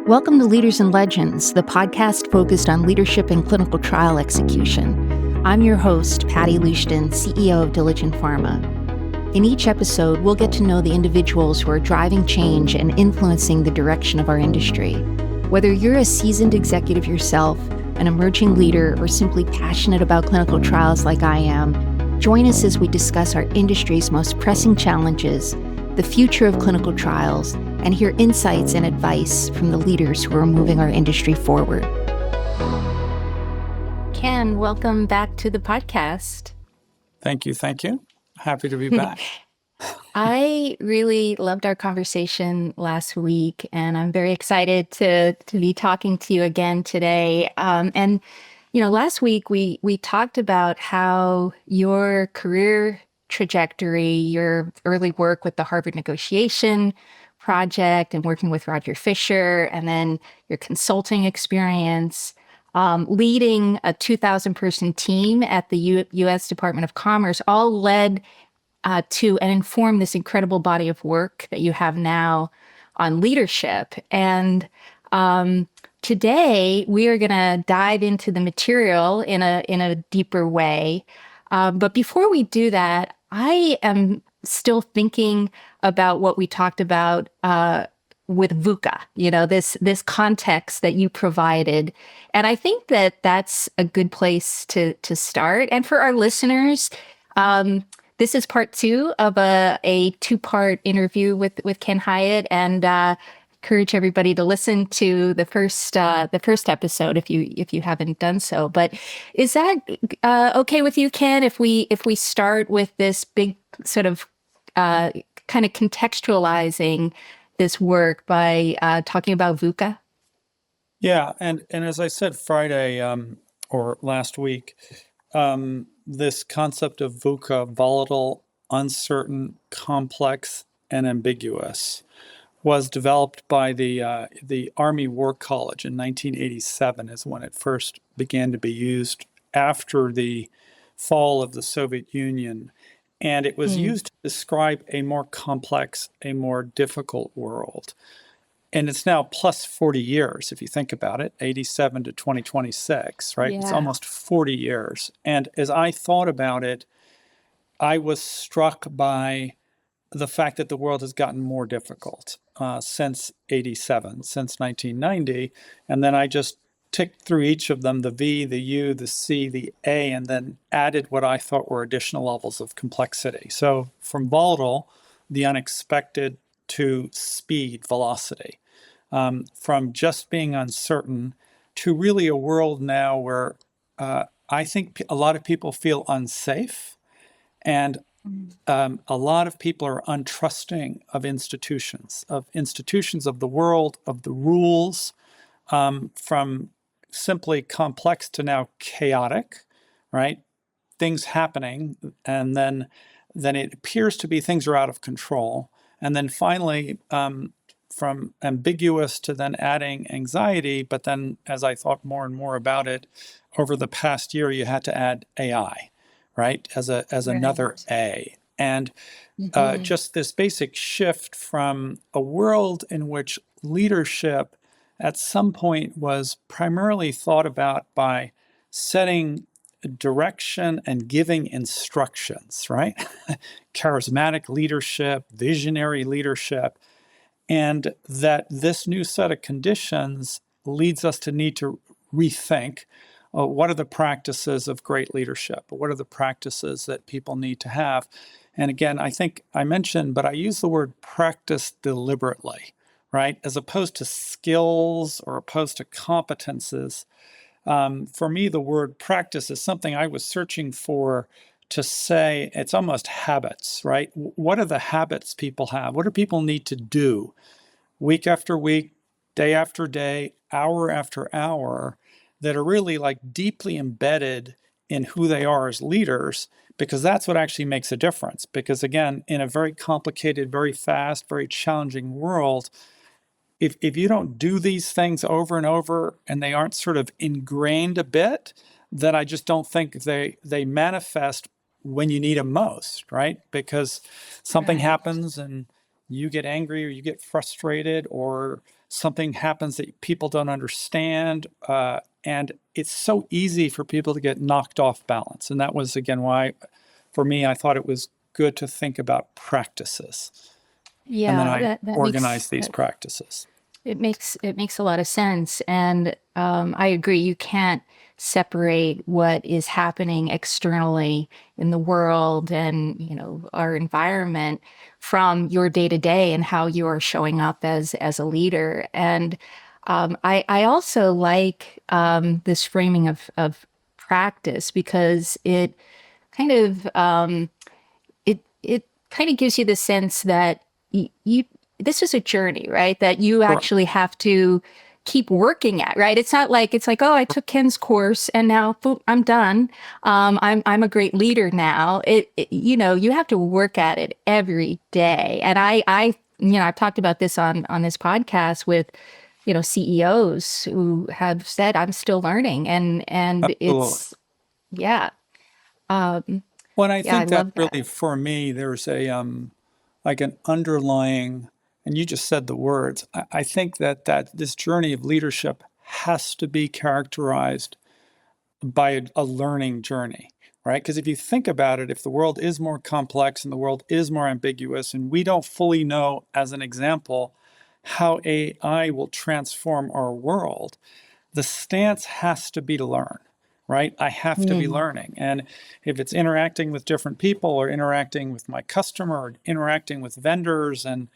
Welcome to Leaders and Legends, the podcast focused on leadership and clinical trial execution. I'm your host, Patty Lushton, CEO of Diligent Pharma. In each episode, we'll get to know the individuals who are driving change and influencing the direction of our industry. Whether you're a seasoned executive yourself, an emerging leader, or simply passionate about clinical trials like I am, join us as we discuss our industry's most pressing challenges, the future of clinical trials, and hear insights and advice from the leaders who are moving our industry forward. Ken, welcome back to the podcast. Thank you. Happy to be back. I really loved our conversation last week, and I'm very excited to be talking to you again today. Last week we talked about how your career trajectory, your early work with the Harvard negotiation project and working with Roger Fisher, and then your consulting experience, leading a 2,000-person team at the U.S. Department of Commerce, all led to and inform this incredible body of work that you have now on leadership. And today we are going to dive into the material in a deeper way. But before we do that, I am still thinking about what we talked about with VUCA, this context that you provided. And I think that that's a good place to start. And for our listeners, this is part 2 of a 2-part interview with Ken Hyatt, and encourage everybody to listen to the first episode if you haven't done so. But is that okay with you, Ken? If we start with this big sort of kind of contextualizing this work by talking about VUCA? Yeah, and as I said Friday or last week, this concept of VUCA, volatile, uncertain, complex, and ambiguous, was developed by the Army War College in 1987 is when it first began to be used after the fall of the Soviet Union. And it was used to describe a more complex, a more difficult world. And it's now plus 40 years, if you think about it, 87 to 2026, right? Yeah. It's almost 40 years. And as I thought about it, I was struck by the fact that the world has gotten more difficult since 87, since 1990. And then I just ticked through each of them, the V, the U, the C, the A, and then added what I thought were additional levels of complexity. So from volatile, the unexpected, to speed, velocity. From just being uncertain to really a world now where I think a lot of people feel unsafe, and a lot of people are untrusting of institutions of the world, of the rules, from simply complex to now chaotic, right? Things happening, and then it appears to be things are out of control. And then finally, from ambiguous to then adding anxiety. But then as I thought more and more about it, over the past year, you had to add AI, right? As another A. And just this basic shift from a world in which leadership at some point was primarily thought about by setting direction and giving instructions, right? Charismatic leadership, visionary leadership, and that this new set of conditions leads us to need to rethink what are the practices of great leadership? What are the practices that people need to have? And again, I think I mentioned, but I use the word practice deliberately, right? As opposed to skills or opposed to competences. For me, the word practice is something I was searching for to say it's almost habits, right? What are the habits people have? What do people need to do week after week, day after day, hour after hour, that are really like deeply embedded in who they are as leaders? Because that's what actually makes a difference. Because again, in a very complicated, very fast, very challenging world, if you don't do these things over and over and they aren't sort of ingrained a bit, then I just don't think they manifest when you need them most, right? Because something happens and you get angry or you get frustrated, or something happens that people don't understand, and it's so easy for people to get knocked off balance. And that was, again, why, for me, I thought it was good to think about practices. And then Yeah, I that makes organized these practices. it makes a lot of sense, and I agree. You can't separate what is happening externally in the world and our environment from your day to day and how you are showing up as a leader. And I also like this framing of practice because it kind of it kind of gives you the sense that you this is a journey, right? That you Correct. actually have to keep working at, right? It's like, oh, I took Ken's course and now boom, I'm done. I'm a great leader now. You have to work at it every day. And I've talked about this on this podcast with CEOs who have said I'm still learning, and Absolutely. it's yeah. Um, Well, and I yeah, I think that love that. really, for me, there's a like an underlying, and you just said the words. I think that this journey of leadership has to be characterized by a learning journey, right? Because if you think about it, if the world is more complex and the world is more ambiguous, and we don't fully know, as an example, how AI will transform our world, the stance has to be to learn, right? I have to be Mm. learning. And if it's interacting with different people or interacting with my customer or interacting with vendors and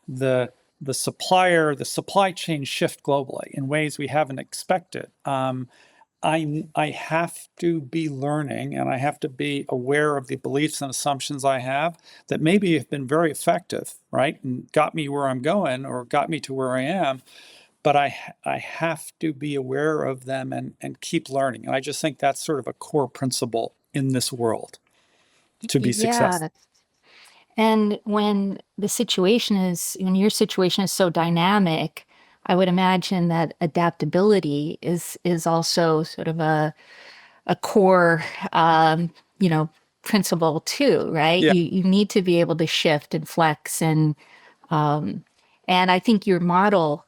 the the supply chain shift globally in ways we haven't expected. I have to be learning, and I have to be aware of the beliefs and assumptions I have that maybe have been very effective, right? And got me where I'm going or got me to where I am, but I have to be aware of them and keep learning. And I just think that's sort of a core principle in this world to be successful. Yeah. And when your situation is so dynamic, I would imagine that adaptability is also sort of a core you know, principle too, right? Yeah, You need to be able to shift and flex um, and I think your model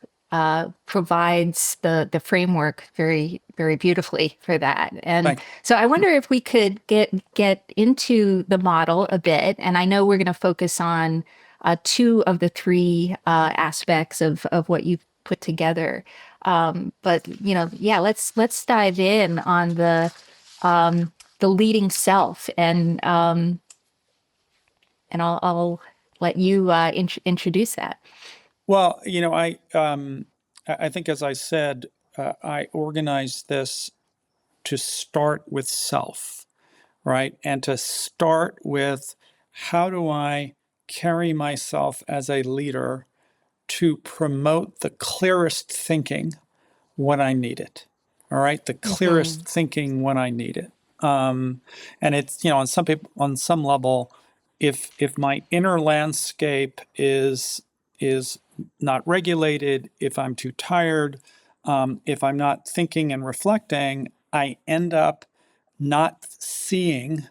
provides the framework very, very beautifully for that. And thank you. so I wonder if we could get into the model a bit. And I know we're going to focus on two of the three aspects of what you've put together. But yeah, let's dive in on the leading self, and I'll let you introduce that. Well, I think as I said, I organized this to start with self, right? And to start with how do I carry myself as a leader to promote the clearest thinking when I need it. All right, the Hmm. clearest thinking when I need it. And it's on some people, on some level, if my inner landscape is not regulated, if I'm too tired, if I'm not thinking and reflecting, I end up not seeing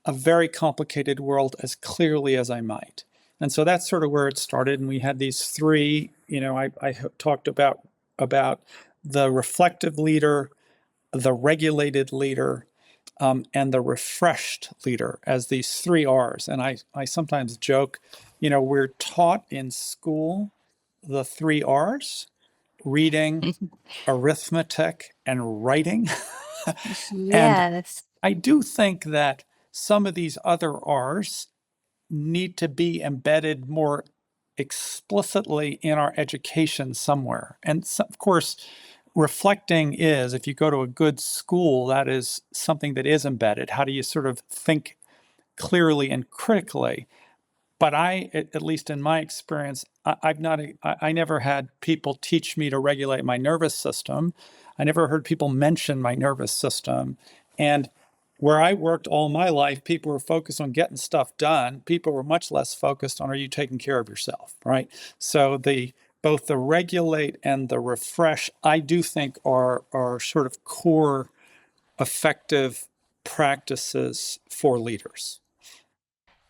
a very complicated world as clearly as I might. And so that's sort of where it started. And we had these three, I talked about the reflective leader, the regulated leader, and the refreshed leader as these three R's. And I sometimes joke, we're taught in school the three R's: reading, arithmetic, and writing. And Yes. I do think that some of these other R's need to be embedded more explicitly in our education somewhere. And so, of course, reflecting is, if you go to a good school, that is something that is embedded. How do you sort of think clearly and critically? But at least in my experience, I've not, I never had people teach me to regulate my nervous system. I never heard people mention my nervous system. And where I worked all my life, people were focused on getting stuff done. People were much less focused on, are you taking care of yourself, right? So both the regulate and the refresh, I do think are sort of core effective practices for leaders.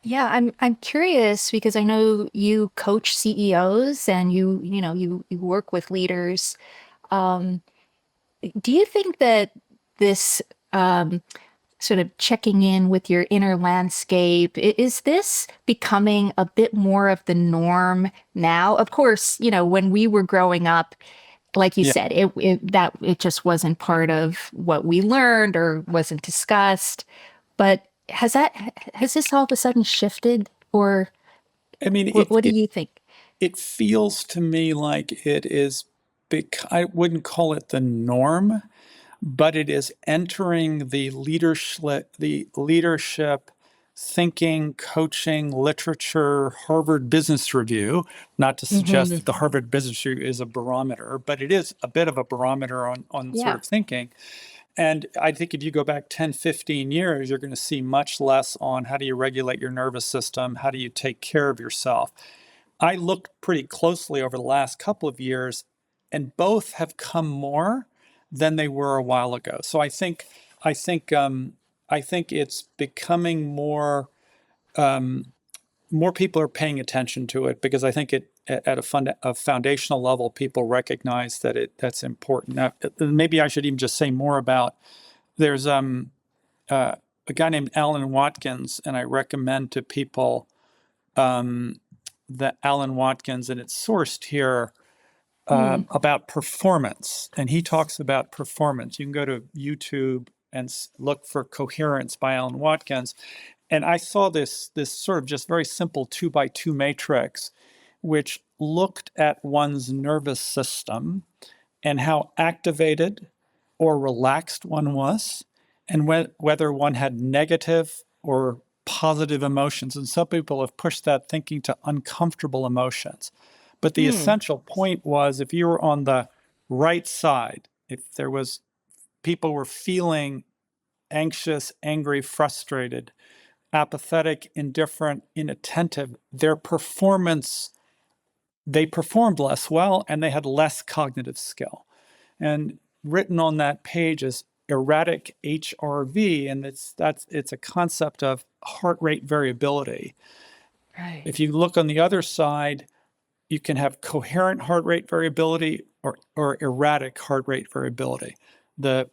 Yeah, I'm curious because I know you coach CEOs and you work with leaders. Um, do you think that this um, sort of checking in with your inner landscape, is this becoming a bit more of the norm now? Of course, when we were growing up, like you Yeah. said, it just wasn't part of what we learned or wasn't discussed. But has this all of a sudden shifted, or I mean, what do you think? it feels to me like it is, I wouldn't call it the norm, but it is entering the leadership thinking, coaching, literature, Harvard Business Review. Not to suggest Hmm. that the Harvard Business Review is a barometer, but it is a bit of a barometer on sort Yeah. of thinking. And I think if you go back 10, 15 years, you're going to see much less on how do you regulate your nervous system? How do you take care of yourself? I looked pretty closely over the last couple of years, and both have come more than they were a while ago. So I think, I think it's becoming more people are paying attention to it because I think it at a foundational level, people recognize that that's important. Now, maybe I should even just say more about. There's uh, a guy named Alan Watkins, and I recommend to people um, the Alan Watkins, and it's sourced here Mm. about performance. And he talks about performance. You can go to YouTube and look for Coherence by Alan Watkins. And I saw this sort of just very simple 2 by 2 matrix, which looked at one's nervous system and how activated or relaxed one was, and whether one had negative or positive emotions. And some people have pushed that thinking to uncomfortable emotions. But the Mm. essential point was if you were on the right side, if there was people were feeling anxious, angry, frustrated, apathetic, indifferent, inattentive, their performance, they performed less well and they had less cognitive skill. And written on that page is erratic HRV, and it's a concept of heart rate variability. Right. If you look on the other side, you can have coherent heart rate variability or erratic heart rate variability, the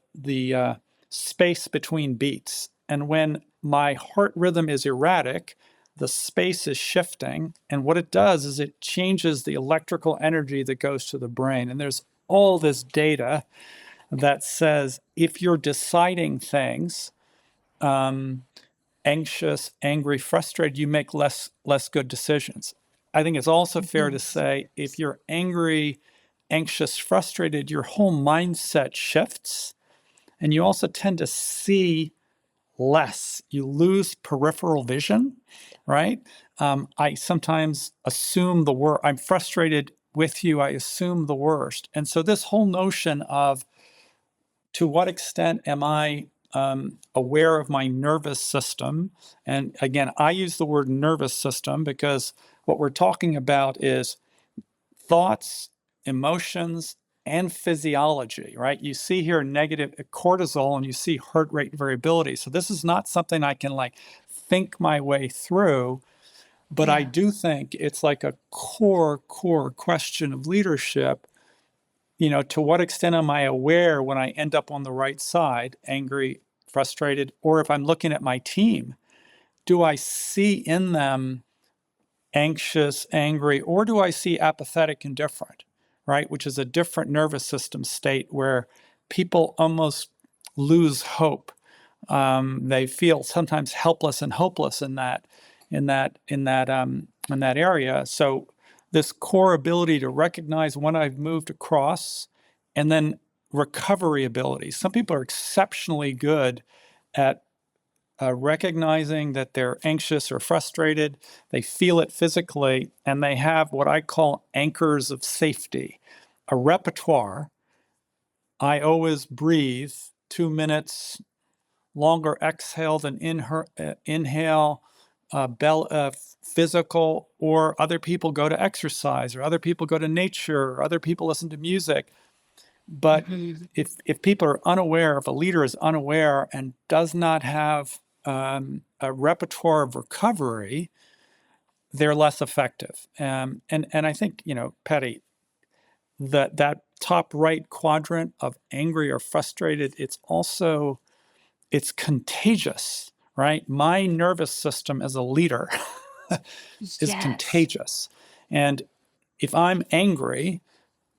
space between beats. And when my heart rhythm is erratic, the space is shifting. And what it does is it changes the electrical energy that goes to the brain. And there's all this data that says if you're deciding things, um, anxious, angry, frustrated, you make less good decisions. I think it's also fair to Mhm. say if you're angry, anxious, frustrated, your whole mindset shifts, and you also tend to see less. You lose peripheral vision, right? I sometimes assume the worst. I'm frustrated with you. I assume the worst, and so this whole notion of to what extent am I aware of my nervous system? And again, I use the word nervous system because what we're talking about is thoughts, emotions, and physiology, right? You see here negative cortisol and you see heart rate variability. So this is not something I can like think my way through, but I Yeah. do think it's like a core question of leadership. To what extent am I aware when I end up on the right side, angry, frustrated, or if I'm looking at my team, do I see in them anxious, angry, or do I see apathetic, indifferent, right? Which is a different nervous system state where people almost lose hope. They feel sometimes helpless and hopeless in that area. So this core ability to recognize when I've moved across, and then recovery ability. Some people are exceptionally good at recognizing that they're anxious or frustrated. They feel it physically, and they have what I call anchors of safety, a repertoire. I always breathe 2 minutes longer exhale than inhale, physical, or other people go to exercise, or other people go to nature, or other people listen to music. But Hmm. if people are unaware, if a leader is unaware and does not have a repertoire of recovery, they're less effective. And I think, Patty, that top right quadrant of angry or frustrated, it's contagious, right? My nervous system as a leader is Yes. contagious. And if I'm angry,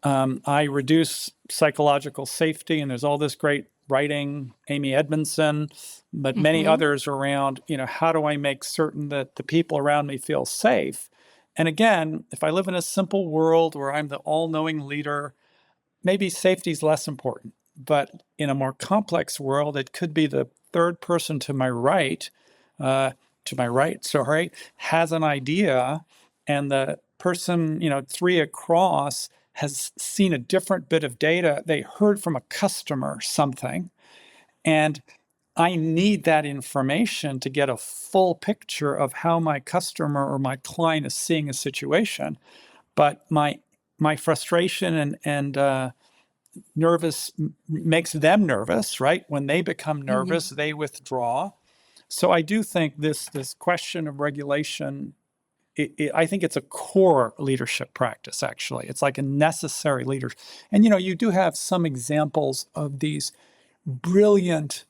I reduce psychological safety, and there's all this great writing, Amy Edmondson, but many Hmm. others around, how do I make certain that the people around me feel safe? And again, if I live in a simple world where I'm the all-knowing leader, maybe safety is less important. But in a more complex world, it could be the third person uh, sorry, has an idea, and the person, three across has seen a different bit of data. They heard from a customer something, and I need that information to get a full picture of how my customer or my client is seeing a situation. But my frustration and nervous makes them nervous, right? When they become Hmm. nervous, they withdraw. So I do think this question of regulation, I think it's a core leadership practice. Actually, it's like a necessary leader. And you do have some examples of these brilliant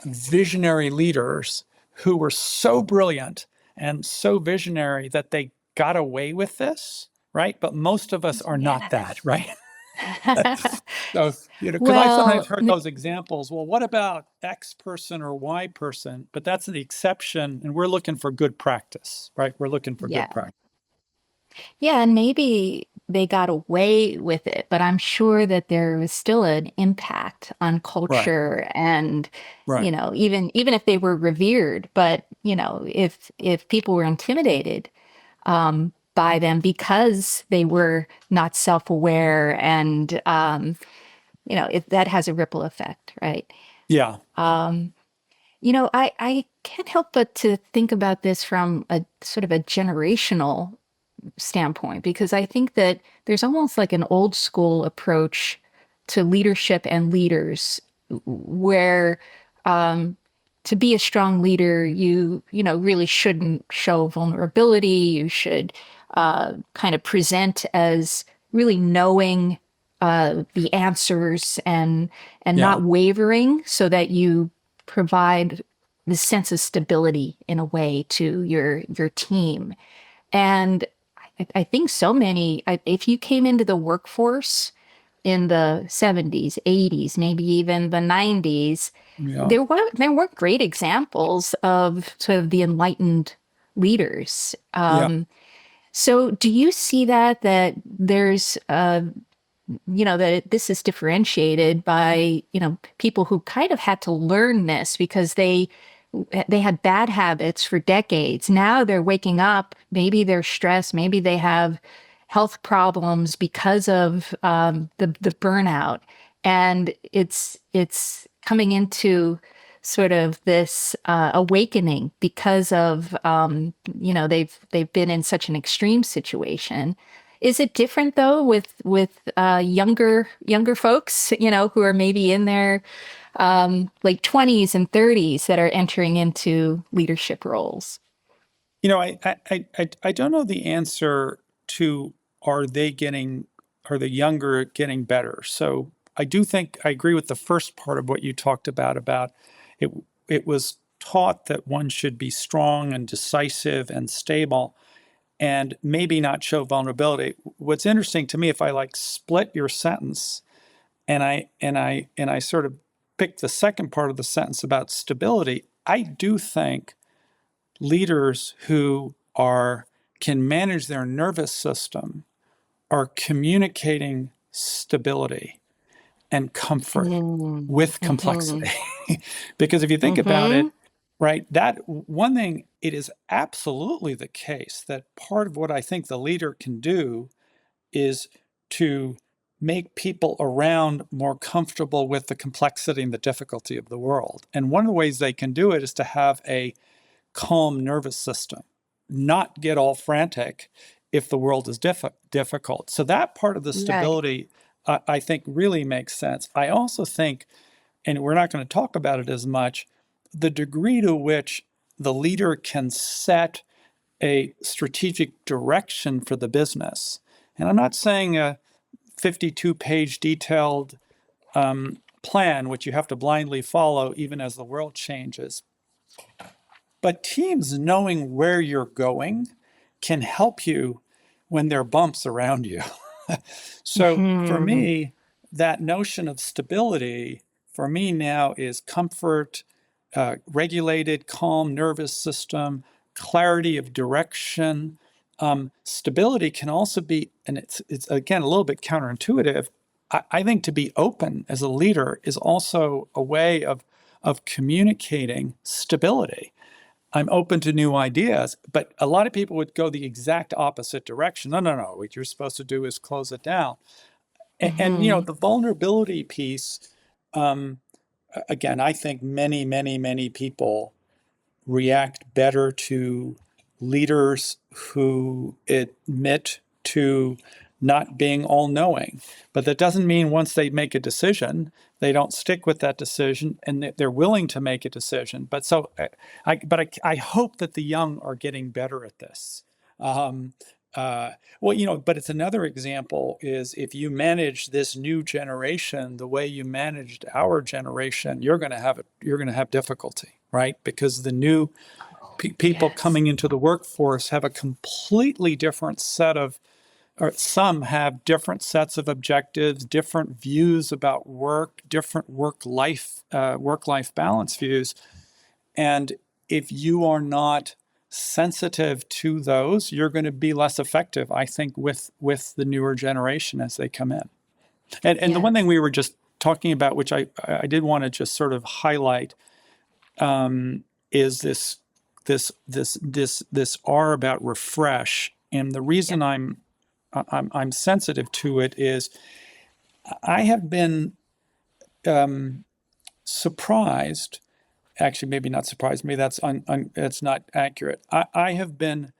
visionary leaders who were so brilliant and so visionary that they got away with this, right? But most of us are not that, Yes. right? So, because I've sometimes Well, heard those examples. Well, what about X person or Y person? But that's the exception, and we're looking for good practice, right? We're looking for good yeah. practice. Yeah, and maybe they got away with it, but I'm sure that there was still an impact on Right, culture and, right. even if they were revered, but, if people were intimidated by them because they were not self-aware and if that has a ripple effect, right? Yeah, Um, I can't help but to think about this from a sort of a generational standpoint because I think that there's almost like an old school approach to leadership and leaders where um, to be a strong leader, really shouldn't show vulnerability. You should kind of present as really knowing the answers and yeah, not wavering so that you provide the sense of stability in a way to your team. And I think so many, if you came into the workforce in the 70s, 80s, maybe even the 90s, yeah. there were great examples of sort of the enlightened leaders. Yeah. So do you see that there's that this is differentiated by, people who kind of had to learn this because they had bad habits for decades. Now they're waking up. Maybe they're stressed. Maybe they have health problems because of the burnout, and it's coming into sort of this awakening because of they've been in such an extreme situation. Is it different though with younger folks, who are maybe in their like 20s and 30s that are entering into leadership roles? I don't know the answer to are they getting, are the younger getting better? So I do think I agree with the first part of what you talked about it. It was taught that one should be strong and decisive and stable and maybe not show vulnerability. What's interesting to me, if I like split your sentence and I sort of pick the second part of the sentence about stability, I do think leaders who are can manage their nervous system are communicating stability and comfort Mm, with mm-hmm, complexity. Because if you think about it, mm-hmm. right, that one thing, it is absolutely the case that part of what I think the leader can do is to make people around more comfortable with the complexity and the difficulty of the world. And one of the ways they can do it is to have a calm nervous system, not get all frantic if the world is difficult. So that part of the Right. stability, I think, really makes sense. I also think, and we're not going to talk about it as much, the degree to which the leader can set a strategic direction for the business. And I'm not saying a 52-page detailed plan, which you have to blindly follow even as the world changes. But teams knowing where you're going can help you when there are bumps around you. So for Hmm. me, that notion of stability for me now is comfort, regulated, calm nervous system, clarity of direction. Stability can also be, and it's again a little bit counterintuitive. I think to be open as a leader is also a way of communicating stability. I'm open to new ideas, but a lot of people would go the exact opposite direction. No, no, no. What you're supposed to do is close it down. And Hmm. the vulnerability piece, um, again, I think many, many, many people react better to leaders who admit to not being all knowing. But that doesn't mean once they make a decision, they don't stick with that decision and they're willing to make a decision. But so, I hope that the young are getting better at this. Um, well, but it's another example is if you manage this new generation the way you managed our generation, you're going to have difficulty, right? Because the new people Yes. coming into the workforce have a completely different set of, or some have different sets of objectives, different views about work, different work life balance views, and if you are not sensitive to those, you're going to be less effective, I think, with the newer generation as they come in. And the one thing Yes. we were just talking about, which I did want to just sort of highlight, is this R about refresh. And the reason Yep. I'm sensitive to it is I have been surprised. Actually, maybe not surprised. Maybe that's not accurate. I have been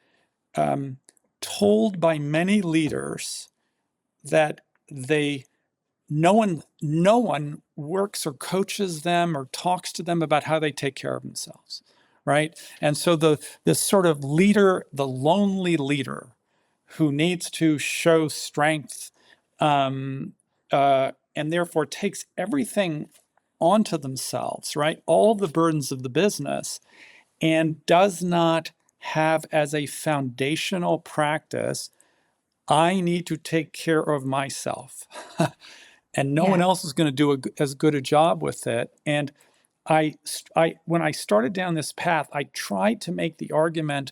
told by many leaders that they no one works or coaches them or talks to them about how they take care of themselves, right? And so this sort of leader, the lonely leader who needs to show strength, um, and therefore takes everything onto themselves, right? All the burdens of the business, and does not have as a foundational practice, I need to take care of myself. And no one else Yes. is going to do as good a job with it. And when I started down this path, I tried to make the argument,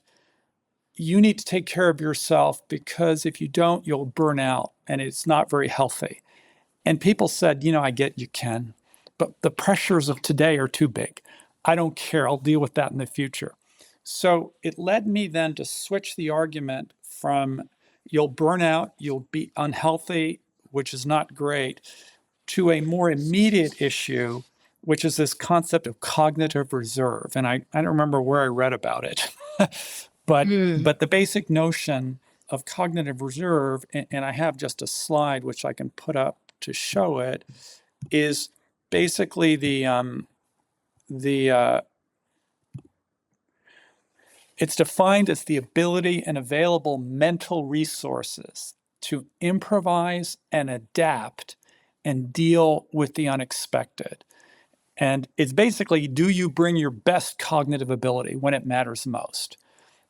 you need to take care of yourself because if you don't, you'll burn out and it's not very healthy. And people said, I get you can, but the pressures of today are too big. I don't care. I'll deal with that in the future. So it led me then to switch the argument from you'll burn out, you'll be unhealthy, which is not great, to a more immediate issue, which is this concept of cognitive reserve. And I don't remember where I read about it, but Mm. the basic notion of cognitive reserve, and I have just a slide which I can put up to show it, is basically the it's defined as the ability and available mental resources to improvise and adapt and deal with the unexpected. And it's basically, do you bring your best cognitive ability when it matters most?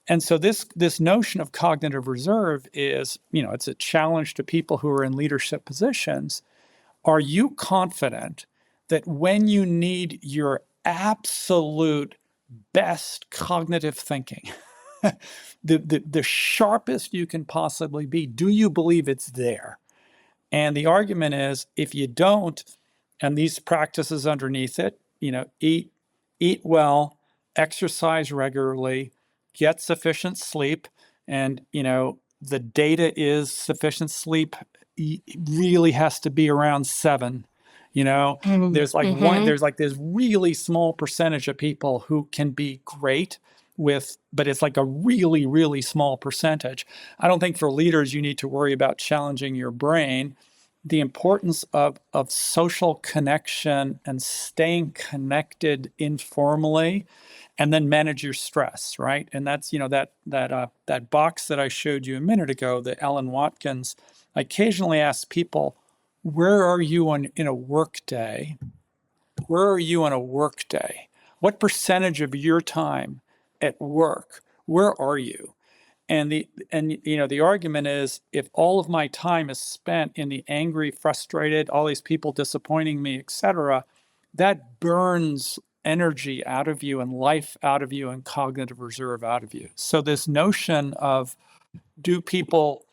And so this notion of cognitive reserve is, it's a challenge to people who are in leadership positions. Are you confident that when you need your absolute best cognitive thinking, the sharpest you can possibly be, do you believe it's there? And the argument is if you don't, and these practices underneath it, eat well, exercise regularly, get sufficient sleep, and the data is sufficient sleep really has to be around 7. Mm. Hmm. There's like this really small percentage of people who can be great but it's like a really, really small percentage. I don't think for leaders you need to worry about challenging your brain. the importance of social connection and staying connected informally, and then manage your stress, right? And that's, that box that I showed you a minute ago, the Ellen Watkins. I occasionally ask people, where are you in a work day? Where are you on a work day? What percentage of your time at work? Where are you? And the argument is, if all of my time is spent in the angry, frustrated, all these people disappointing me, etc., that burns energy out of you and life out of you and cognitive reserve out of you. So this notion of, do people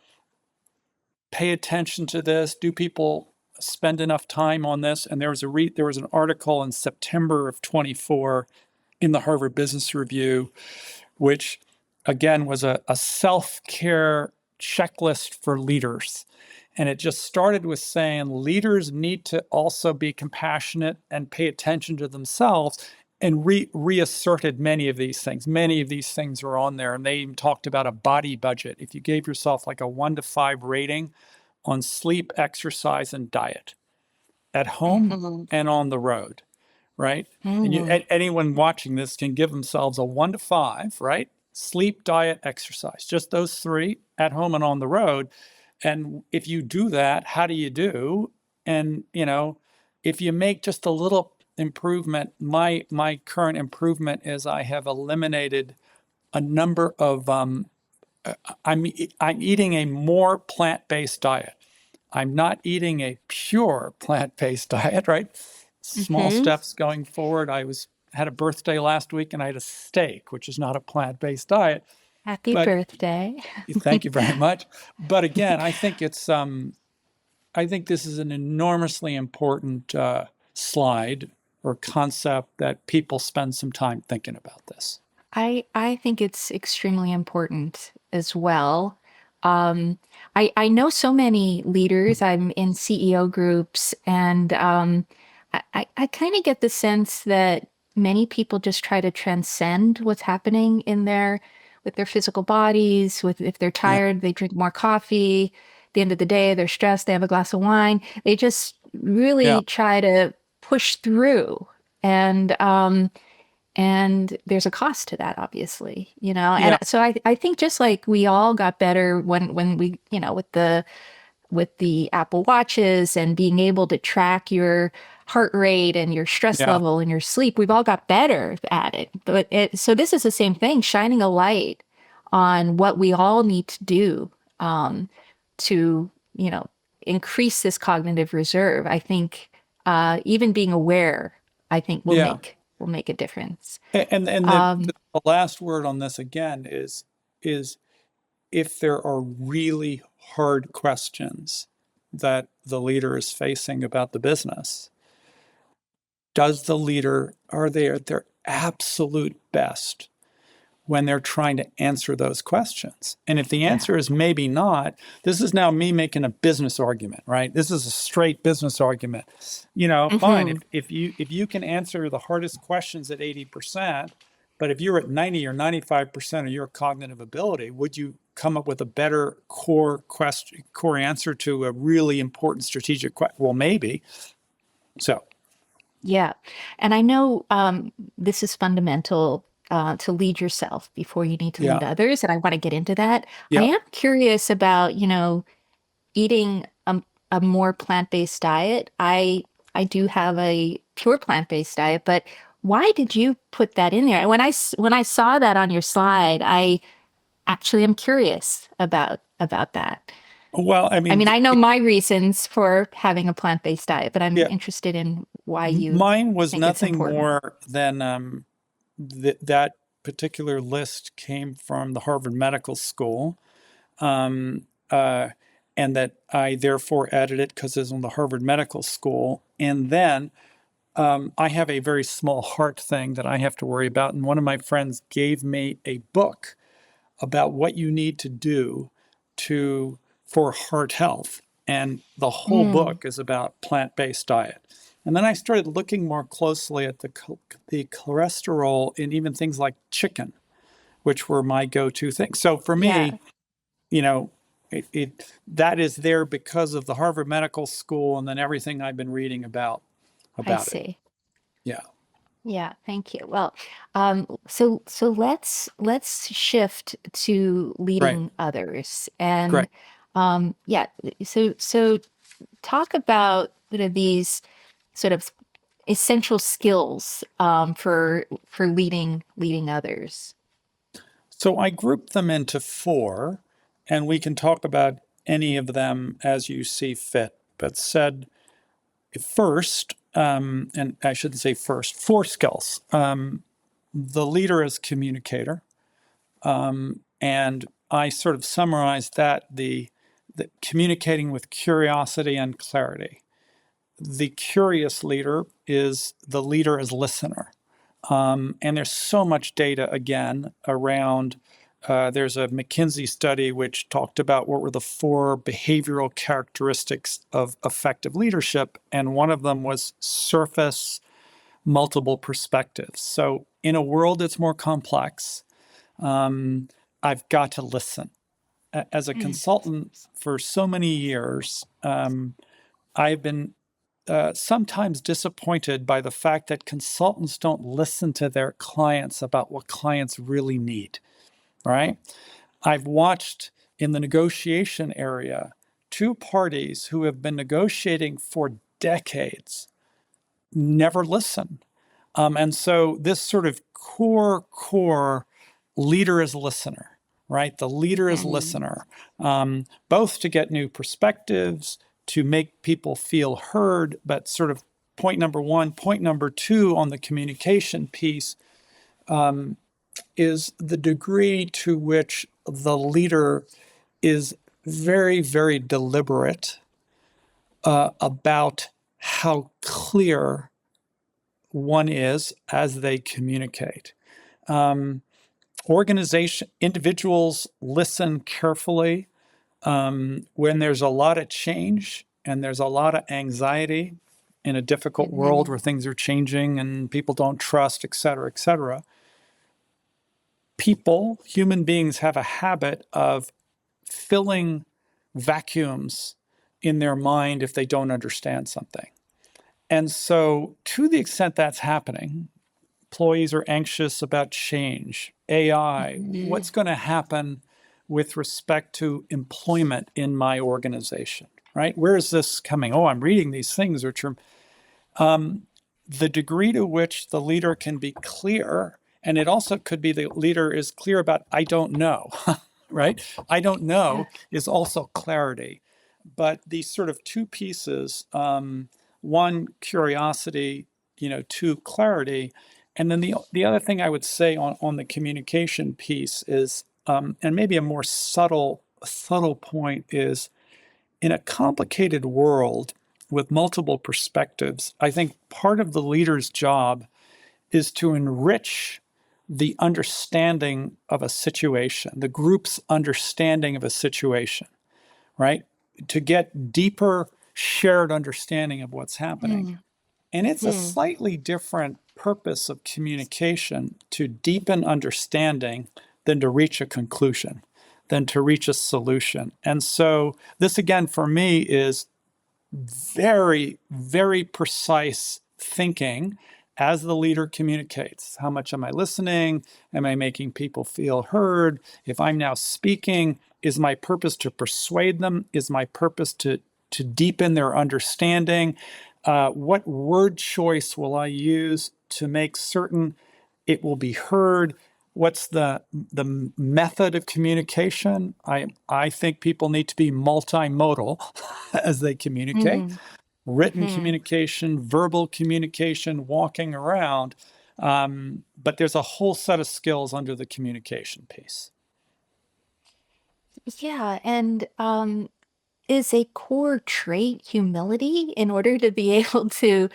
pay attention to this? Do people spend enough time on this? And there was an article in September of 24 in the Harvard Business Review, which again was a self-care checklist for leaders. And it just started with saying leaders need to also be compassionate and pay attention to themselves, and reasserted many of these things. Many of these things are on there. And they even talked about a body budget. If you gave yourself like a 1 to 5 rating on sleep, exercise, and diet at home Mhm. and on the road, right? And Mhm. anyone watching this can give themselves a 1 to 5, right? Sleep, diet, exercise, just those three at home and on the road. And if you do that, how do you do? And if you make just a little improvement, my current improvement is I have eliminated a number of I'm eating a more plant-based diet. I'm not eating a pure plant-based diet, right? Small Mhm. steps going forward. Had a birthday last week and I had a steak, which is not a plant-based diet. Happy But birthday. thank you very much. But again, I think this is an enormously important slide or concept that people spend some time thinking about this. I think it's extremely important as well. Um, I know so many leaders. I'm in CEO groups, and I kind of get the sense that many people just try to transcend what's happening in their with their physical bodies. With if they're Yeah, tired, they drink more coffee. At the end of the day, they're stressed, they have a glass of wine. They just yeah, really try to push through. And and there's a cost to that, obviously, yeah, And so I think just like we all got better when we, with the Apple Watches and being able to track your heart rate and your stress yeah, level and your sleep, we've all got better at it. So this is the same thing, shining a light on what we all need to do to, increase this cognitive reserve. I think even being aware, I think yeah. will make a difference. And Um, the last word on this again is if there are really hard questions that the leader is facing about the business, are they at their absolute best when they're trying to answer those questions? And if the yeah. answer is maybe not, this is now me making a business argument, right? This is a straight business argument. Fine. Hmm. If you can answer the hardest questions at 80%, but if you're at 90 or 95% of your cognitive ability, would you come up with a better core answer to a really important strategic question? Well, maybe. So, Yeah. And I know this is fundamental to lead yourself before you need to lead yeah. others. And I want to get into that. I Yeah. am curious about, eating a more plant-based diet. I do have a pure plant-based diet, but why did you put that in there? And when I saw that on your slide, I actually am curious about that. Well, I I mean, mean, I know my reasons for having a plant-based diet, but I'm yeah, interested in why you mine was think it's nothing important. more than that particular list came from the Harvard Medical School, um, uh, and that I therefore added it because it's on the Harvard Medical School. And then I have a very small heart thing that I have to worry about. And one of my friends gave me a book about what you need to do for heart health. And the whole Mm, book is about plant-based diet. And then I started looking more closely at the cholesterol in even things like chicken, which were my go-to things. So for yeah. me, you know, That is there because of the Harvard Medical School and then everything I've been reading I about it. see. Yeah. Yeah, thank you. Well, so let's shift to Right. leading others, and Great. yeah, so talk about these sort of essential skills for leading others. So I grouped them into four, and we can talk about any of them as you see fit. But said first, and I shouldn't say first, four skills. The leader is communicator, and I sort of summarized the communicating with curiosity and clarity. The curious leader is the leader as listener. And there's so much data again around. There's a McKinsey study which talked about what were the four behavioral characteristics of effective leadership, and one of them was surface multiple perspectives. So in a world that's more complex, I've got to listen. As a Mm. consultant for so many years, I've been sometimes disappointed by the fact that consultants don't listen to their clients about what clients really need, right? I've watched in the negotiation area two parties who have been negotiating for decades never listen. And so this sort of core leader is listener, right? The leader is Mm. listener, both to get new perspectives, to make people feel heard, but sort of point number one. Point number two on the communication piece is the degree to which the leader is very deliberate about how clear one is as they communicate. Organization individuals listen carefully when there's a lot of change and there's a lot of anxiety in a difficult world Mhm. where things are changing and people don't trust, et cetera, et cetera. People, human beings, have a habit of filling vacuums in their mind if they don't understand something. And so, to the extent that's happening, employees are anxious about change, AI, Mhm. what's going to happen with respect to employment in my organization, right? Where is this coming? Oh, I'm reading these things, which are the degree to which the leader can be clear, and it also could be the leader is clear about, I don't know, right? I don't know is also clarity. But these sort of two pieces, one, curiosity, two, clarity. And then the other thing I would say on the communication piece is, and maybe a more subtle point is, in a complicated world with multiple perspectives, I think part of the leader's job is to enrich the understanding of a situation, the group's understanding of a situation, right? To get deeper shared understanding of what's happening. Mm. And it's a Mm. slightly different purpose of communication to deepen understanding than to reach a conclusion, than to reach a solution. And so, this again for me is very precise thinking as the leader communicates. How much am I listening? Am I making people feel heard? If I'm now speaking, is my purpose to persuade them? Is my purpose to deepen their understanding? What word choice will I use to make certain it will be heard? What's the method of communication? I think people need to be multimodal as they communicate. Mm. Written Mhm. communication, verbal communication, walking around. But there's a whole set of skills under the communication piece. Yeah, and is a core trait humility in order to be able to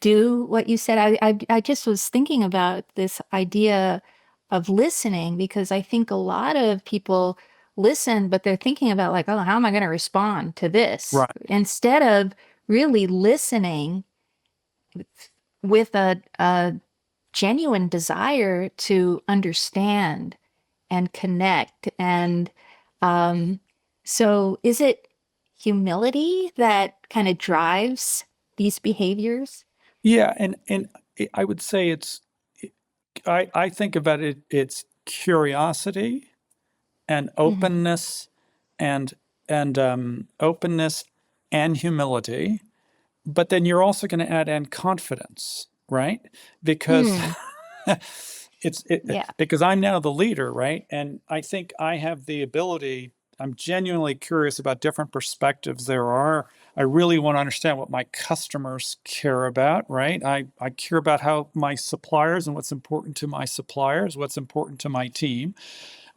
do what you said? I just was thinking about this idea of listening because I think a lot of people listen, but they're thinking about like, oh, how am I going to respond to this? Right. Instead of really listening with a genuine desire to understand and connect and um, So is it humility that kind of drives these behaviors? Yeah, and I would say I think about it, it's curiosity and Hmm. openness and openness and humility, but then you're also going to add in confidence, right? Because Mm, yeah. because I'm now the leader, right? And I think I have the ability. I'm genuinely curious about different perspectives there are. I really want to understand what my customers care about, right? I care about how my suppliers and what's important to my suppliers, what's important to my team.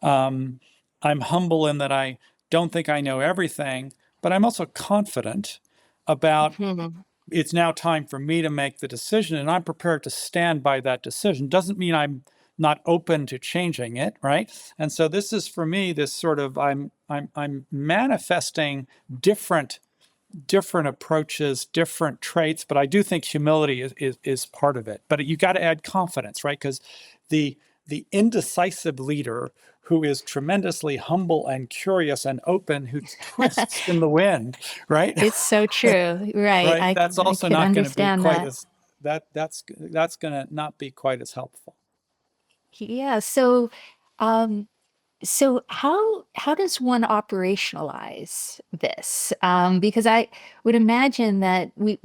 Um, I'm humble in that I don't think I know everything, but I'm also confident about Mhm. it's now time for me to make the decision, and I'm prepared to stand by that decision. Doesn't mean I'm not open to changing it, right? And so this is for me this sort of I'm manifesting different approaches, different traits, but I do think humility is part of it. But you got to add confidence, right? Because the indecisive leader who is tremendously humble and curious and open, who twists in the wind, right? It's so true. Right. Right? That's I also could not going to be understand quite that. as that's going to not be quite as helpful. Yeah. Um, So how does one operationalize this? Because I would imagine that we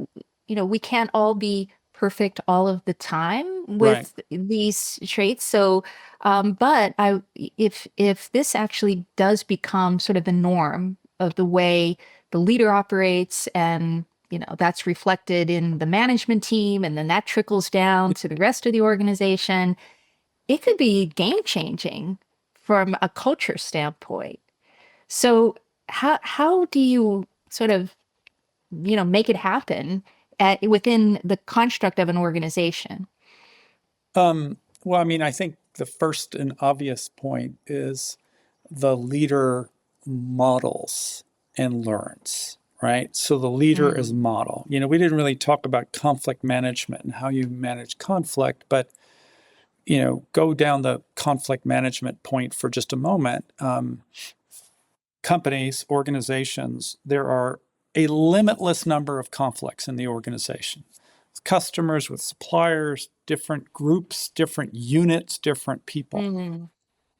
can't all be perfect all of the time Right. with these traits. So, but if this actually does become sort of the norm of the way the leader operates, and that's reflected in the management team, and then that trickles down to the rest of the organization, it could be game changing from a culture standpoint. So how do you sort of, make it happen within the construct of an organization? Well, I mean, I think the first and obvious point is the leader models and learns, right? So the leader is Mm, model. We didn't really talk about conflict management and how you manage conflict, but go down the conflict management point for just a moment. Companies, organizations, there are a limitless number of conflicts in the organization. With customers, with suppliers, different groups, different units, different people. mm,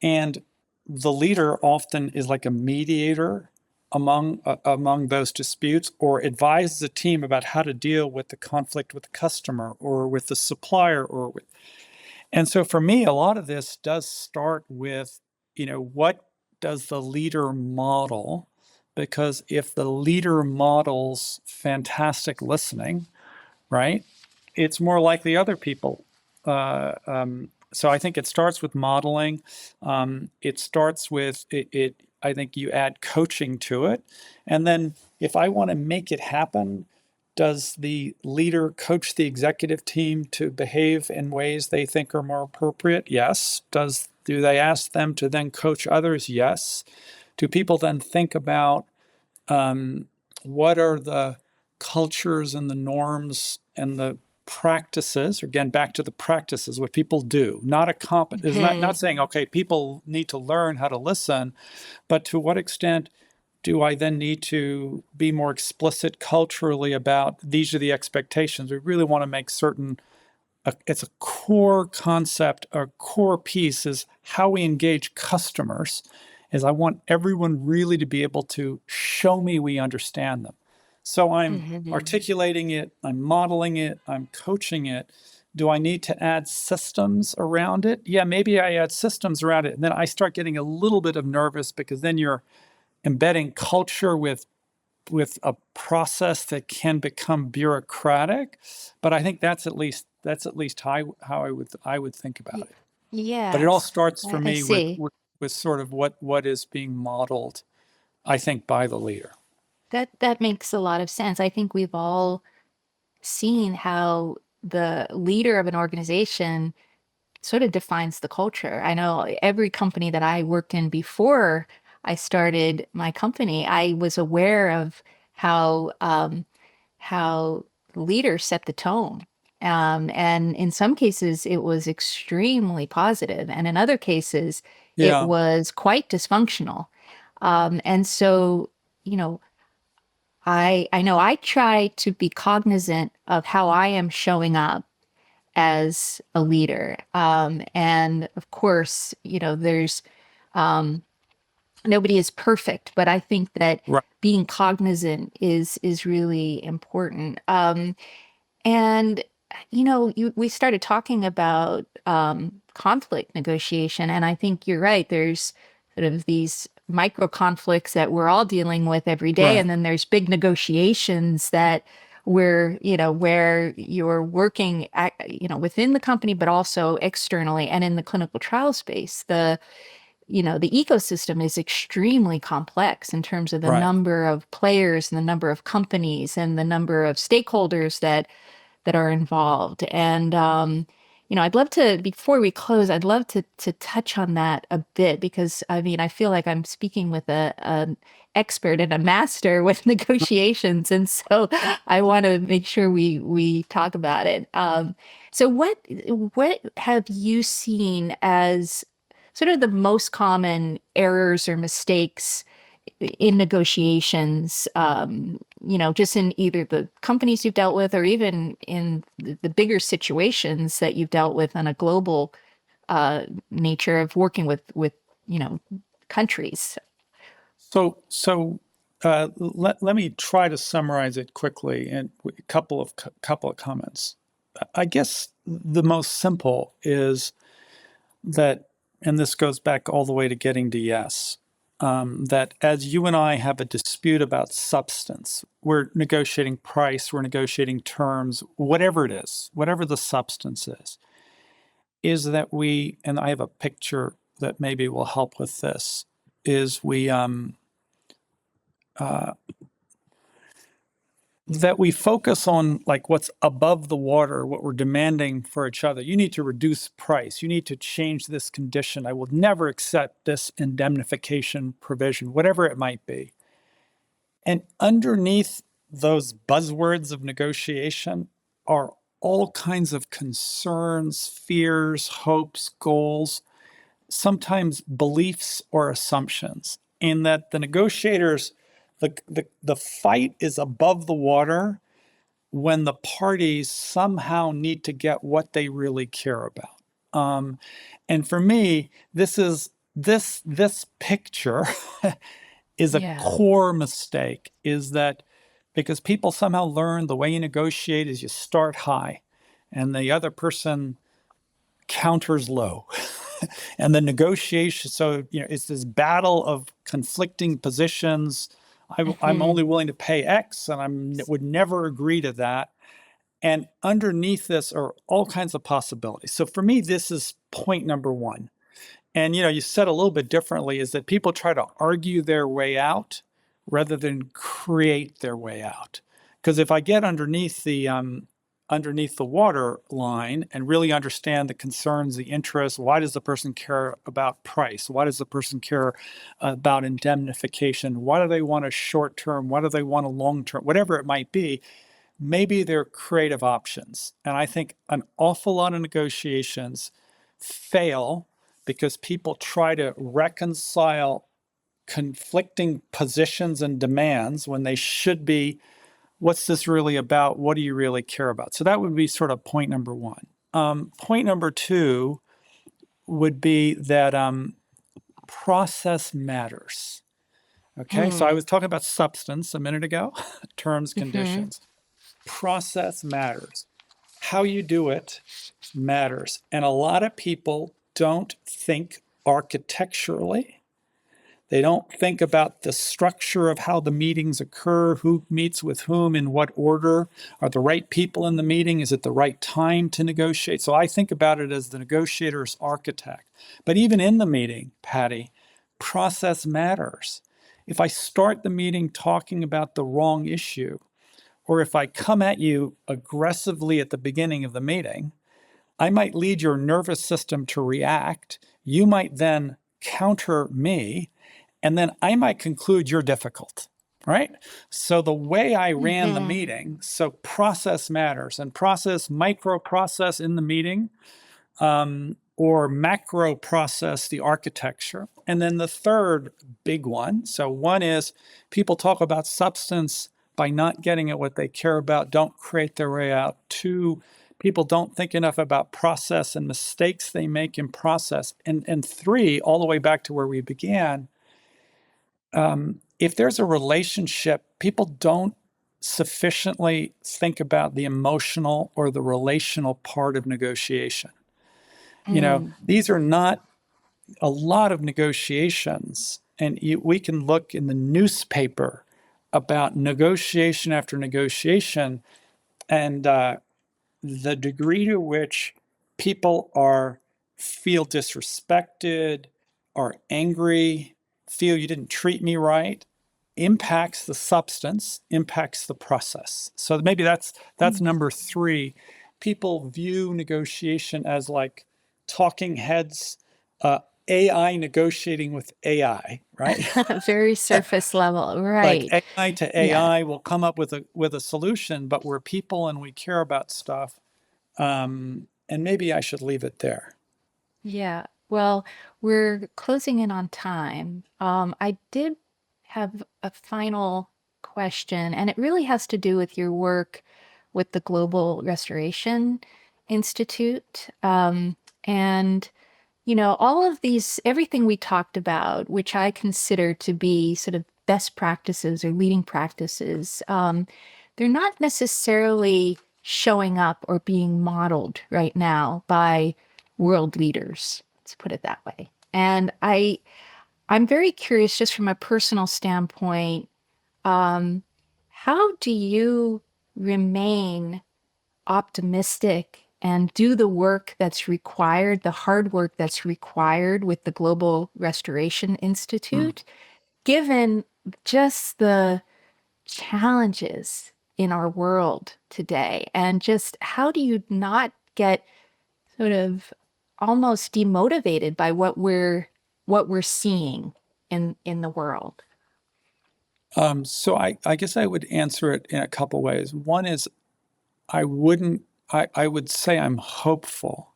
And the leader often is like a mediator among those disputes, or advises the team about how to deal with the conflict with the customer or with the supplier or with. And so for me, a lot of this does start with, what does the leader model? Because if the leader models fantastic listening, right, it's more likely other people. So I think it starts with modeling. It starts with it. I think you add coaching to it, and then if I want to make it happen, does the leader coach the executive team to behave in ways they think are more appropriate? Yes. Do they ask them to then coach others? Yes. Do people then think about um, what are the cultures and the norms and the practices, again back to the practices, what people do, not a comp is not mhm, saying okay people need to learn how to listen, but to what extent do I then need to be more explicit culturally about these are the expectations? We really want to make certain it's a core concept, a core piece is how we engage customers. Is I want everyone really to be able to show me we understand them. So I'm mhm. articulating it, I'm modeling it, I'm coaching it. Do I need to add systems around it? Yeah, maybe I add systems around it. And then I start getting a little bit of nervous because then you're embedding culture with a process that can become bureaucratic. But I think that's at least how I would think about Y- it. But it all Yes, starts for I me with see. with sort of what is being modeled, I think, by the leader. That makes a lot of sense. I think we've all seen how the leader of an organization sort of defines the culture. I know every company that I worked in before I started my company, I was aware of how leaders set the tone. And in some cases, it was extremely positive, and in other cases, it Yeah, was quite dysfunctional. And so, you know, I know I try to be cognizant of how I am showing up as a leader. And of course, there's um, nobody is perfect, but I think that Right. being cognizant is really important. And we started talking about conflict negotiation, and I think you're right. There's sort of these micro conflicts that we're all dealing with every day, Right. and then there's big negotiations that where you're working within the company, but also externally and in the clinical trial space. The ecosystem is extremely complex in terms of the Right. number of players and the number of companies and the number of stakeholders that are involved. And I'd love to, before we close, I'd love to touch on that a bit because I mean, I feel like I'm speaking with an expert and a master with negotiations, and so I want to make sure we talk about it. So what have you seen as sort of the most common errors or mistakes in negotiations, just in either the companies you've dealt with or even in the bigger situations that you've dealt with on a global nature of working with, you know, countries. So let me try to summarize it quickly and a couple of comments. I guess the most simple is that, and this goes back all the way to getting to yes, that as you and I have a dispute about substance, we're negotiating price, we're negotiating terms, whatever it is, whatever the substance is that we, and I have a picture that maybe will help with this, is uh, that we focus on like what's above the water, what we're demanding for each other. You need to reduce price. You need to change this condition. I will never accept this indemnification provision, whatever it might be. And underneath those buzzwords of negotiation are all kinds of concerns, fears, hopes, goals, sometimes beliefs or assumptions. And that the negotiators, the fight is above the water when the parties somehow need to get what they really care about. And for me, this picture is a Yeah. core mistake. Is that because people somehow learn the way you negotiate is you start high, and the other person counters low. And the negotiation, so it's this battle of conflicting positions. I'm Hmm. only willing to pay X, and would never agree to that. And underneath this are all kinds of possibilities. So for me, this is point number one. And you said a little bit differently is that people try to argue their way out rather than create their way out. Because if I get underneath the water line and really understand the concerns, the interests, why does the person care about price? Why does the person care about indemnification? Why do they want a short term? Why do they want a long term? Whatever it might be, maybe they're creative options. And I think an awful lot of negotiations fail because people try to reconcile conflicting positions and demands when they should be, what's this really about? What do you really care about? So that would be sort of point number one. Point number two would be that process matters. Okay, so I Mm. was talking about substance a minute ago, terms, Hmm. conditions. Process matters. How you do it matters. And a lot of people don't think architecturally. They don't think about the structure of how the meetings occur, who meets with whom, in what order. Are the right people in the meeting? Is it the right time to negotiate? So I think about it as the negotiator's architect. But even in the meeting, Patty, process matters. If I start the meeting talking about the wrong issue, or if I come at you aggressively at the beginning of the meeting, I might lead your nervous system to react. You might then counter me, and then I might conclude you're difficult, right? So the way I ran the Hmm. meeting, so process matters, and process, micro process in the meeting, or macro process, the architecture. And then the third big one. So one is people talk about substance by not getting at what they care about, don't create their way out. Two, people don't think enough about process and mistakes they make in process. And three, all the way back to where we began, if there's a relationship, people don't sufficiently think about the emotional or the relational part of negotiation. Mm. These are not a lot of negotiations, and we can look in the newspaper about negotiation after negotiation, and the degree to which people feel disrespected, are angry, feel you didn't treat me right, impacts the substance, impacts the process. So maybe that's Mm. number three. People view negotiation as like talking heads, uh, AI negotiating with AI, right? Very surface level, Like right? AI to Yeah. AI will come up with a solution, but we're people and we care about stuff. And maybe I should leave it there. Yeah. Well, we're closing in on time. I did have a final question, and it really has to do with your work with the Global Restoration Institute. And all of these, everything we talked about, which I consider to be sort of best practices or leading practices, they're not necessarily showing up or being modeled right now by world leaders. Let's put it that way. And I'm very curious, just from a personal standpoint, um, how do you remain optimistic and do the work that's required, the hard work that's required with the Global Restoration Mm. Institute, given just the challenges in our world today? And just how do you not get sort of almost demotivated by what we're seeing in the world? So I guess I would answer it in a couple ways. One is I wouldn't, I would say I'm hopeful.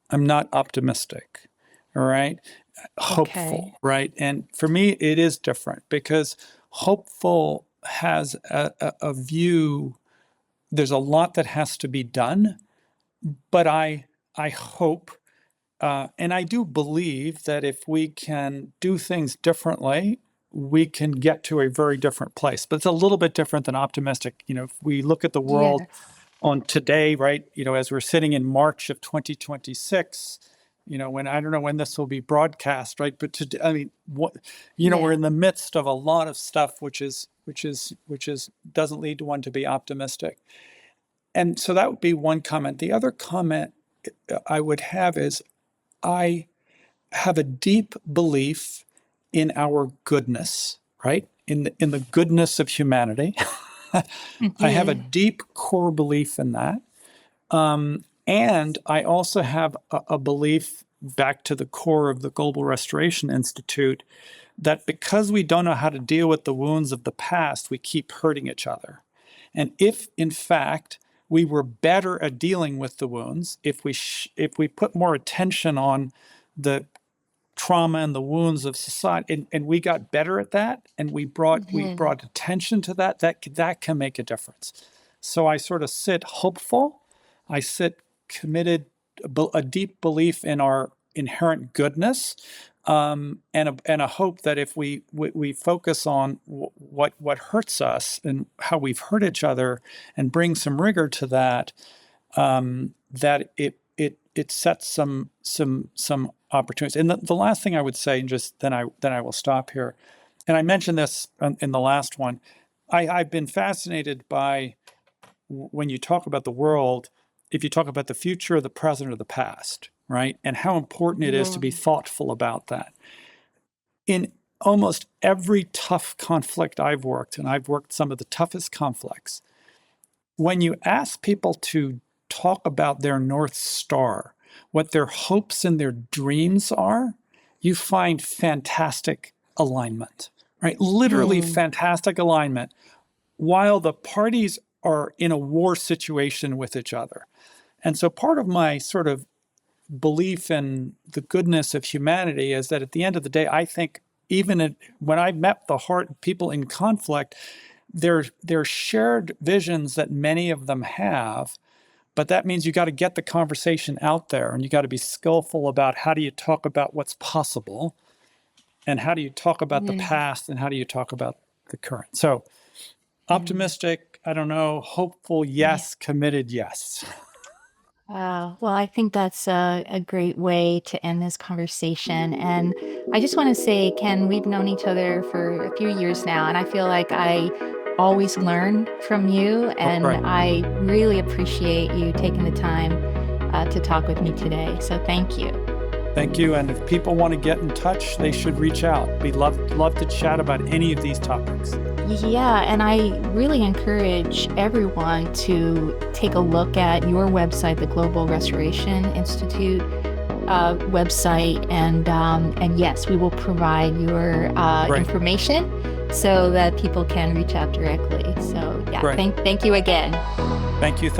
I'm not optimistic. All right. Okay. Hopeful. Right. And for me, it is different because hopeful has a view. There's a lot that has to be done, but I hope, and I do believe that if we can do things differently, we can get to a very different place. But it's a little bit different than optimistic. If we look at the world Yes. on today, right? As we're sitting in March of 2026, when I don't know when this will be broadcast, right? But today, I mean, we're Yeah. in the midst of a lot of stuff, which is doesn't lead to one to be optimistic. And so that would be one comment. The other comment I would have is I have a deep belief in our goodness, right? In the goodness of humanity. I have a Yeah. deep core belief in that. And I also have a belief back to the core of the Global Restoration Institute that because we don't know how to deal with the wounds of the past, we keep hurting each other. And if, in fact, we were better at dealing with the wounds, if we put more attention on the trauma and the wounds of society, and we got better at that, and Yeah. we brought attention to that can make a difference. So I sort of sit hopeful, I sit committed, a deep belief in our inherent goodness, and a hope that if we focus on what hurts us and how we've hurt each other, and bring some rigor to that, that it sets some opportunities. And the last thing I would say, and just then I will stop here. And I mentioned this in the last one. I've been fascinated by when you talk about the world, if you talk about the future, the present, or the past, right? And how important it is to Yeah. be thoughtful about that. In almost every tough conflict I've worked, and I've worked some of the toughest conflicts, when you ask people to talk about their North Star, what their hopes and their dreams are, you find fantastic alignment, right? Literally Mm. fantastic alignment while the parties are in a war situation with each other. And so part of my sort of belief in the goodness of humanity is that at the end of the day, I think when I met the people in conflict, they're shared visions that many of them have, but that means you got to get the conversation out there, and you got to be skillful about how do you talk about what's possible, and how do you talk about the past, and how do you talk about the current. So optimistic, I don't know, hopeful, yes, committed, yes. Well, I think that's a great way to end this conversation. And I just want to say, Ken, we've known each other for a few years now, and I feel like I always learn from you. And Right. I really appreciate you taking the time to talk with me today. So thank you. Thank you. And if people want to get in touch, they should reach out. We'd love to chat about any of these topics. Yeah, and I really encourage everyone to take a look at your website, the Global Restoration Institute website, and yes, we will provide your information so that people can reach out directly. So yeah, thank you again. Thank you.